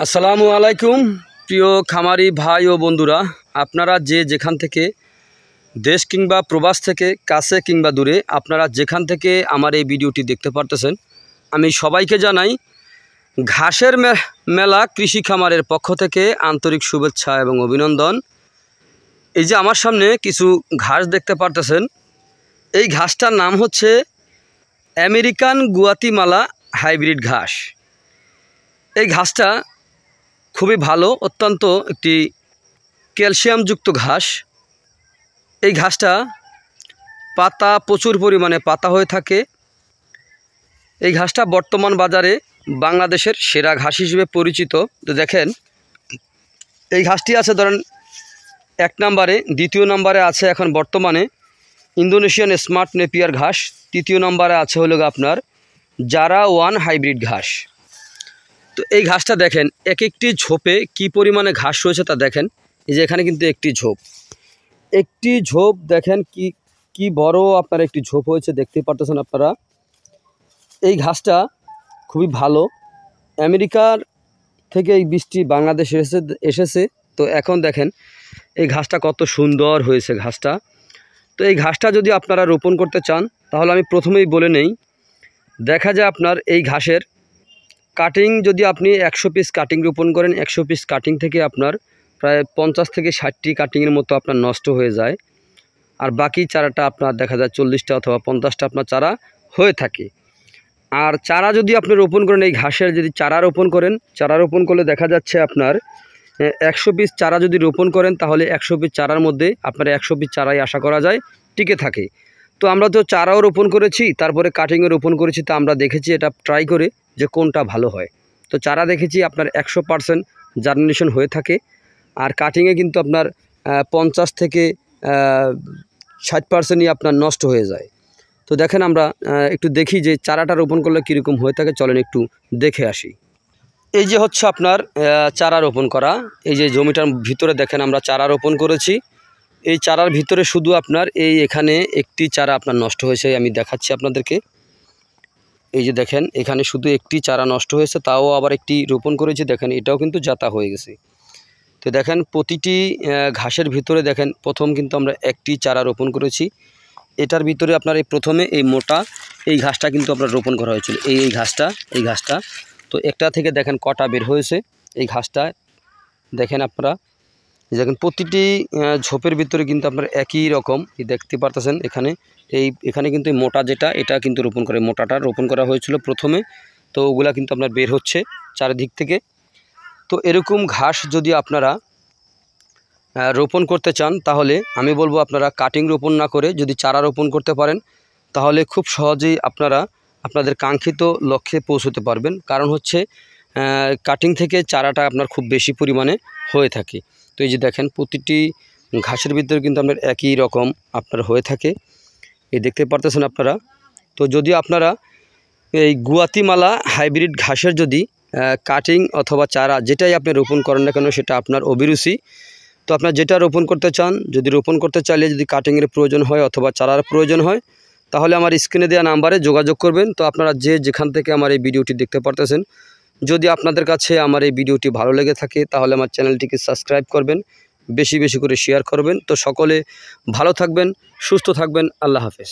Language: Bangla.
আসসালামু আলাইকুম প্রিয় খামারি ভাই ও বন্ধুরা, আপনারা যে যেখান থেকে দেশ কিংবা প্রবাস থেকে কাছে কিংবা দূরে আপনারা যেখান থেকে আমার এই ভিডিওটি দেখতে পারতেছেন, আমি সবাইকে জানাই ঘাসের মেলা কৃষি খামারের পক্ষ থেকে আন্তরিক শুভেচ্ছা এবং অভিনন্দন। এই যে আমার সামনে কিছু ঘাস দেখতে পারতেছেন, এই ঘাসটার নাম হচ্ছে আমেরিকান গুয়াতিমালা হাইব্রিড ঘাস। এই ঘাসটা খুবই ভালো, অত্যন্ত একটি ক্যালসিয়ামযুক্ত ঘাস। এই ঘাসটা পাতা প্রচুর পরিমাণে পাতা হয়ে থাকে। এই ঘাসটা বর্তমান বাজারে বাংলাদেশের সেরা ঘাস হিসেবে পরিচিত। তো দেখেন, এই ঘাসটি আছে ধরেন 1 নম্বরে, 2য় নম্বরে আছে এখন বর্তমানে ইন্দোনেশিয়ান স্মার্ট নেপিয়ার ঘাস, 3য় নম্বরে আছে হলো আপনার জারা 1 হাইব্রিড ঘাস। তো এই ঘাসটা দেখেন এক একটি ঝোপে কি পরিমাণে ঘাস রয়েছে তা দেখেন। এই যে এখানে কিন্তু একটি ঝোপ দেখেন কি বড় আপনার একটি ঝোপ হয়েছে, দেখতে পারতেছেন আপনারা। এই ঘাসটা খুবই ভালো। আমেরিকার থেকে এই বীজটি বাংলাদেশে এসেছে। তো এখন দেখেন এই ঘাসটা কত সুন্দর হয়েছে ঘাসটা। তো এই ঘাসটা যদি আপনারা রোপণ করতে চান তাহলে আমি প্রথমেই বলে নেই, দেখা যায় আপনার এই ঘাসের কাটিং যদি আপনি 100 পিস কাটিং রোপণ করেন, 100 পিস কাটিং থেকে আপনার প্রায় 50 থেকে 60টি কাটিংয়ের মতো আপনার নষ্ট হয়ে যায়। আর বাকি চারাটা আপনার দেখা যায় 40টা অথবা 50টা আপনার চারা হয়ে থাকে। আর চারা যদি আপনি রোপণ করেন, এই ঘাসের যদি চারা রোপণ করেন, চারা রোপণ করলে দেখা যাচ্ছে আপনার 100 পিস চারা যদি রোপণ করেন তাহলে 100 পিস চারার মধ্যে আপনার 100 পিস চারাই আশা করা যায় টিকে থাকে। তো আমরা তো চারাও রোপণ করেছি, তারপরে কাটিংও রোপণ করেছি। তো আমরা দেখেছি এটা ট্রাই করে যে কোনটা ভালো হয়। তো চারা দেখেছি আপনার 100% জার্মিনেশন হয়ে থাকে, আর কাটিংয়ে কিন্তু আপনার 50 থেকে 60%ই আপনার নষ্ট হয়ে যায়। তো দেখেন আমরা একটু দেখি যে চারাটা রোপণ করলে কীরকম হয়ে থাকে, চলেন একটু দেখে আসি। এই যে হচ্ছে আপনার চারা রোপণ করা, এই যে জমিটার ভিতরে দেখেন আমরা চারা রোপণ করেছি। এই চারার ভিতরে শুধু আপনার এখানে একটি চারা আপনার নষ্ট হয়েছে, আমি দেখাচ্ছি আপনাদেরকে। এই যে দেখেন এখানে শুধু একটি চারা নষ্ট হয়েছে, তাও আবার একটি রোপণ করেছি। দেখেন এটাও কিন্তু জাতা হয়ে গেছে। তো দেখেন প্রতিটি ঘাসের ভিতরে দেখেন প্রথম কিন্তু আমরা একটি চারা রোপণ করেছি। এটার ভিতরে আপনার এই প্রথমে এই মোটা এই ঘাসটা কিন্তু আপনার রোপণ করা হয়েছিল, এই ঘাসটা। তো একটা থেকে দেখেন কটা বের হয়েছে এই ঘাসটা। দেখেন আপনারা দেখেন প্রতিটি ঝোপের ভিতরে কিন্তু আপনার একই রকম দেখতে পারতেছেন। এখানে কিন্তু মোটা যেটা, এটা কিন্তু মোটাটা রোপণ করা হয়েছিল প্রথমে। তো ওগুলা কিন্তু আপনার বের হচ্ছে চারিদিক থেকে। তো এরকম ঘাস যদি আপনারা রোপণ করতে চান তাহলে আমি বলবো আপনারা কাটিং রোপণ না করে যদি চারা রোপণ করতে পারেন তাহলে খুব সহজেই আপনারা আপনাদের কাঙ্ক্ষিত লক্ষ্যে পৌঁছতে পারবেন। কারণ হচ্ছে কাটিং থেকে চারাটা আপনার খুব বেশি পরিমাণে হয়ে থাকে। তো এই যে দেখেন প্রতিটি ঘাসের ভিতরে কিন্তু আপনার একই রকম আপনার হয়ে থাকে, এই দেখতে পারতেছেন আপনারা। তো যদি আপনারা এই গুয়াতিমালা হাইব্রিড ঘাসের যদি কাটিং অথবা চারা যেটাই আপনি রোপণ করেন না কেন সেটা আপনার অভিরুচি। তো আপনার যেটা রোপণ করতে চান, যদি রোপণ করতে চাইলে যদি কাটিংয়ের প্রয়োজন হয় অথবা চারার প্রয়োজন হয় তাহলে আমার স্ক্রিনে দেওয়া নাম্বারে যোগাযোগ করবেন। তো আপনারা যেখান থেকে আমার এই ভিডিওটি দেখতে পারতেছেন, যদি আপনাদের কাছে আমার এই ভিডিওটি ভালো লেগে থাকে তাহলে আমার চ্যানেলটিকে সাবস্ক্রাইব করবেন, বেশি বেশি করে শেয়ার করবেন। তো সকলে ভালো থাকবেন, সুস্থ থাকবেন। আল্লাহ হাফেজ।